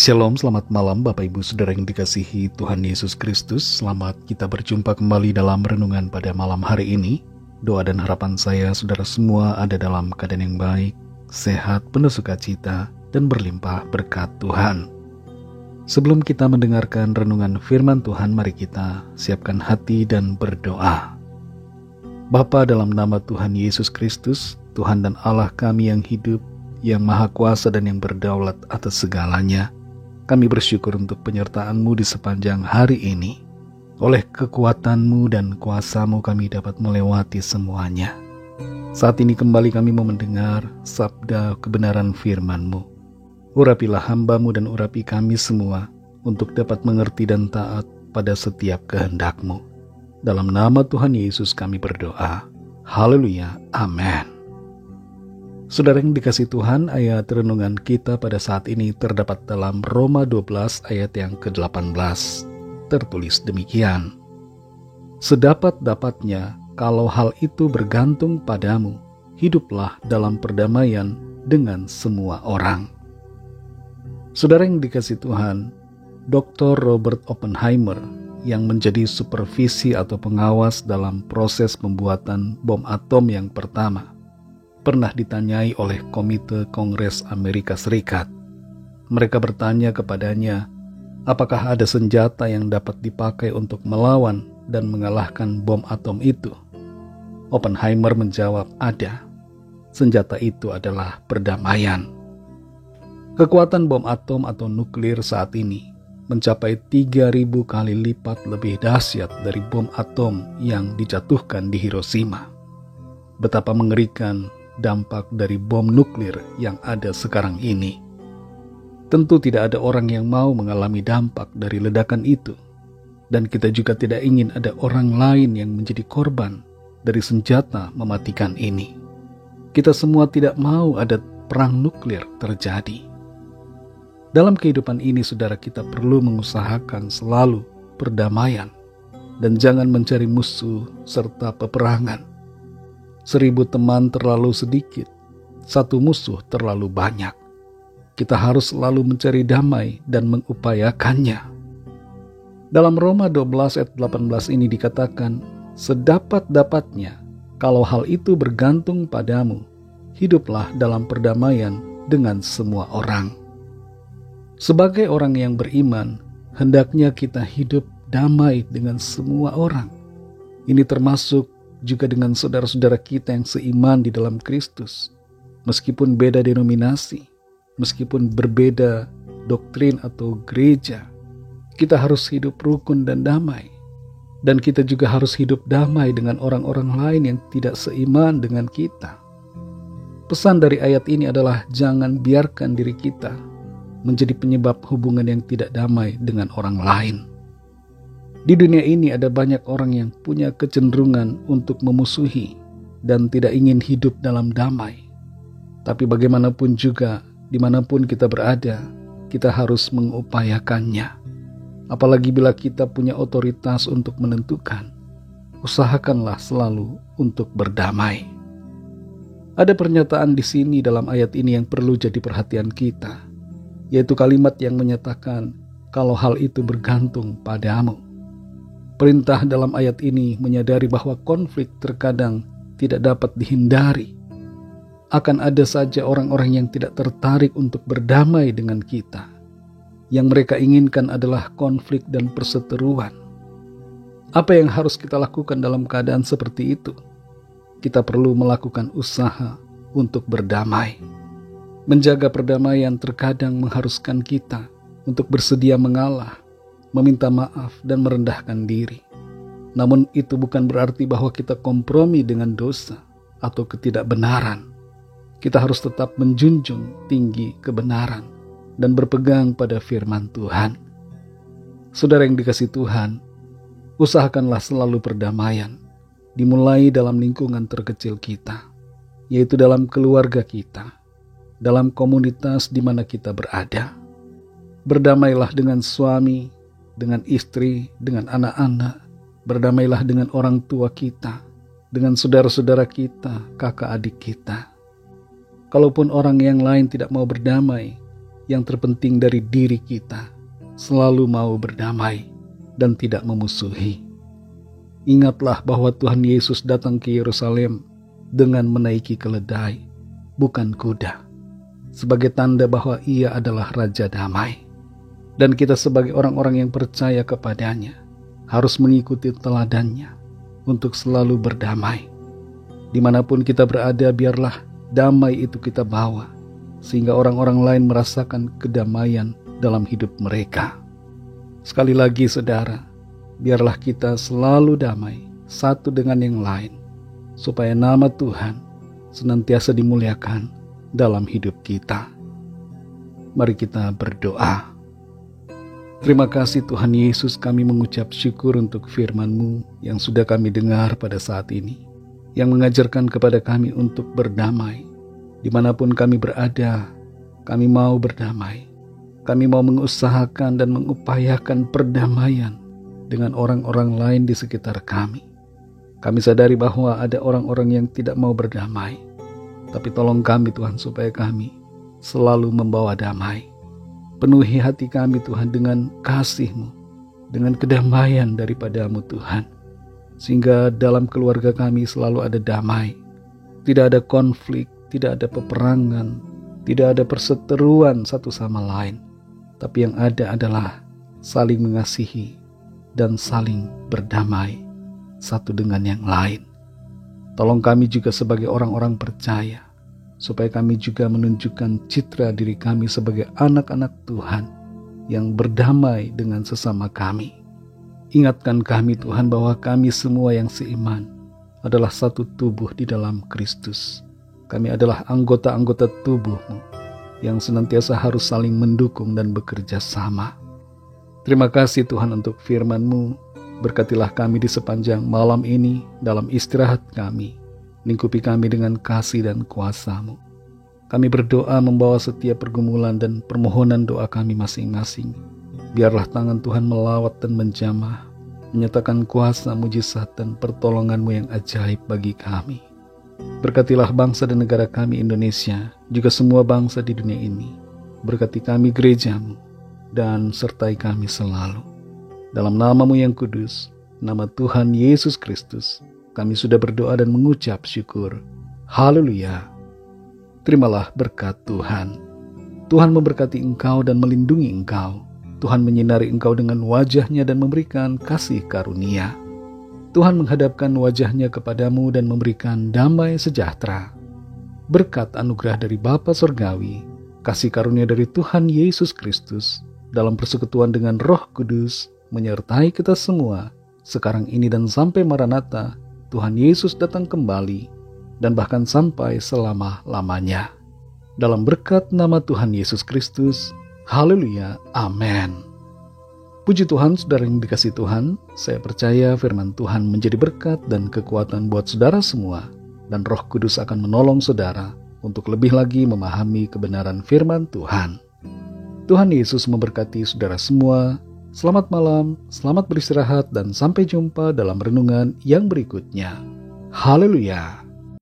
Shalom, selamat malam Bapak Ibu Saudara yang dikasihi Tuhan Yesus Kristus. Selamat kita berjumpa kembali dalam renungan pada malam hari ini. Doa dan harapan saya saudara semua ada dalam keadaan yang baik, sehat, penuh sukacita, dan berlimpah berkat Tuhan. Sebelum kita mendengarkan renungan firman Tuhan, mari kita siapkan hati dan berdoa. Bapa, dalam nama Tuhan Yesus Kristus, Tuhan dan Allah kami yang hidup, yang maha kuasa dan yang berdaulat atas segalanya, kami bersyukur untuk penyertaan-Mu di sepanjang hari ini. Oleh kekuatan-Mu dan kuasa-Mu kami dapat melewati semuanya. Saat ini kembali kami mau mendengar sabda kebenaran firman-Mu. Urapilah hamba-Mu dan urapi kami semua untuk dapat mengerti dan taat pada setiap kehendak-Mu. Dalam nama Tuhan Yesus kami berdoa. Haleluya. Amin. Saudara yang dikasih Tuhan, ayat renungan kita pada saat ini terdapat dalam Roma 12 ayat yang ke-18. Tertulis demikian. Sedapat-dapatnya, kalau hal itu bergantung padamu, hiduplah dalam perdamaian dengan semua orang. Saudara yang dikasih Tuhan, Dr. Robert Oppenheimer yang menjadi supervisi atau pengawas dalam proses pembuatan bom atom yang pertama, pernah ditanyai oleh Komite Kongres Amerika Serikat. Mereka bertanya kepadanya, apakah ada senjata yang dapat dipakai untuk melawan dan mengalahkan bom atom itu? Oppenheimer menjawab, ada. Senjata itu adalah perdamaian. Kekuatan bom atom atau nuklir saat ini mencapai 3.000 kali lipat lebih dahsyat dari bom atom yang dijatuhkan di Hiroshima. Betapa mengerikan dampak dari bom nuklir yang ada sekarang ini. Tentu tidak ada orang yang mau mengalami dampak dari ledakan itu, dan kita juga tidak ingin ada orang lain yang menjadi korban dari senjata mematikan ini. Kita semua tidak mau ada perang nuklir terjadi. Dalam kehidupan ini, saudara, kita perlu mengusahakan selalu perdamaian dan jangan mencari musuh serta peperangan. 1.000 teman terlalu sedikit, 1 musuh terlalu banyak. Kita harus selalu mencari damai dan mengupayakannya. Dalam Roma 12 ayat 18 ini dikatakan, sedapat-dapatnya, kalau hal itu bergantung padamu, hiduplah dalam perdamaian dengan semua orang. Sebagai orang yang beriman, hendaknya kita hidup damai dengan semua orang. Ini termasuk juga dengan saudara-saudara kita yang seiman di dalam Kristus. Meskipun beda denominasi, meskipun berbeda doktrin atau gereja, kita harus hidup rukun dan damai. Dan kita juga harus hidup damai dengan orang-orang lain yang tidak seiman dengan kita. Pesan dari ayat ini adalah jangan biarkan diri kita menjadi penyebab hubungan yang tidak damai dengan orang lain. Di dunia ini ada banyak orang yang punya kecenderungan untuk memusuhi dan tidak ingin hidup dalam damai. Tapi bagaimanapun juga, dimanapun kita berada, kita harus mengupayakannya. Apalagi bila kita punya otoritas untuk menentukan, usahakanlah selalu untuk berdamai. Ada pernyataan di sini dalam ayat ini yang perlu jadi perhatian kita, yaitu kalimat yang menyatakan, kalau hal itu bergantung padamu. Perintah dalam ayat ini menyadari bahwa konflik terkadang tidak dapat dihindari. Akan ada saja orang-orang yang tidak tertarik untuk berdamai dengan kita. Yang mereka inginkan adalah konflik dan perseteruan. Apa yang harus kita lakukan dalam keadaan seperti itu? Kita perlu melakukan usaha untuk berdamai. Menjaga perdamaian terkadang mengharuskan kita untuk bersedia mengalah, meminta maaf dan merendahkan diri. Namun itu bukan berarti bahwa kita kompromi dengan dosa atau ketidakbenaran. Kita harus tetap menjunjung tinggi kebenaran dan berpegang pada firman Tuhan. Saudara yang dikasihi Tuhan, usahakanlah selalu perdamaian, dimulai dalam lingkungan terkecil kita, yaitu dalam keluarga kita, dalam komunitas di mana kita berada. Berdamailah dengan suami, dengan istri, dengan anak-anak. Berdamailah dengan orang tua kita, dengan saudara-saudara kita, kakak adik kita. Kalaupun orang yang lain tidak mau berdamai, yang terpenting dari diri kita, selalu mau berdamai dan tidak memusuhi. Ingatlah bahwa Tuhan Yesus datang ke Yerusalem dengan menaiki keledai, bukan kuda, sebagai tanda bahwa Ia adalah Raja Damai. Dan kita sebagai orang-orang yang percaya kepadanya harus mengikuti teladannya untuk selalu berdamai. Dimanapun kita berada, biarlah damai itu kita bawa, sehingga orang-orang lain merasakan kedamaian dalam hidup mereka. Sekali lagi saudara, biarlah kita selalu damai satu dengan yang lain, supaya nama Tuhan senantiasa dimuliakan dalam hidup kita. Mari kita berdoa. Terima kasih Tuhan Yesus, kami mengucap syukur untuk firman-Mu yang sudah kami dengar pada saat ini, yang mengajarkan kepada kami untuk berdamai. Dimanapun kami berada, kami mau berdamai. Kami mau mengusahakan dan mengupayakan perdamaian dengan orang-orang lain di sekitar kami. Kami sadari bahwa ada orang-orang yang tidak mau berdamai, tapi tolong kami Tuhan supaya kami selalu membawa damai. Penuhi hati kami Tuhan dengan kasih-Mu, dengan kedamaian daripada-Mu Tuhan, sehingga dalam keluarga kami selalu ada damai. Tidak ada konflik, tidak ada peperangan, tidak ada perseteruan satu sama lain, tapi yang ada adalah saling mengasihi dan saling berdamai satu dengan yang lain. Tolong kami juga sebagai orang-orang percaya, supaya kami juga menunjukkan citra diri kami sebagai anak-anak Tuhan yang berdamai dengan sesama kami. Ingatkan kami Tuhan bahwa kami semua yang seiman adalah satu tubuh di dalam Kristus. Kami adalah anggota-anggota tubuh-Mu yang senantiasa harus saling mendukung dan bekerja sama. Terima kasih Tuhan untuk firman-Mu. Berkatilah kami di sepanjang malam ini dalam istirahat kami. Lingkupi kami dengan kasih dan kuasa-Mu. Kami berdoa membawa setiap pergumulan dan permohonan doa kami masing-masing. Biarlah tangan Tuhan melawat dan menjamah, menyatakan kuasa, mujizat dan pertolongan-Mu yang ajaib bagi kami. Berkatilah bangsa dan negara kami Indonesia, juga semua bangsa di dunia ini. Berkati kami gereja-Mu, dan sertai kami selalu. Dalam nama-Mu yang kudus, nama Tuhan Yesus Kristus, kami sudah berdoa dan mengucap syukur. Haleluya. Terimalah berkat Tuhan. Tuhan memberkati engkau dan melindungi engkau. Tuhan menyinari engkau dengan wajah-Nya dan memberikan kasih karunia. Tuhan menghadapkan wajah-Nya kepadamu dan memberikan damai sejahtera. Berkat anugerah dari Bapa Surgawi, kasih karunia dari Tuhan Yesus Kristus, dalam persekutuan dengan Roh Kudus, menyertai kita semua, sekarang ini dan sampai Maranatha, Tuhan Yesus datang kembali, dan bahkan sampai selama-lamanya. Dalam berkat nama Tuhan Yesus Kristus, haleluya, amin. Puji Tuhan, saudara yang dikasihi Tuhan, saya percaya firman Tuhan menjadi berkat dan kekuatan buat saudara semua, dan Roh Kudus akan menolong saudara untuk lebih lagi memahami kebenaran firman Tuhan. Tuhan Yesus memberkati saudara semua. Selamat malam, selamat beristirahat, dan sampai jumpa dalam renungan yang berikutnya. Haleluya.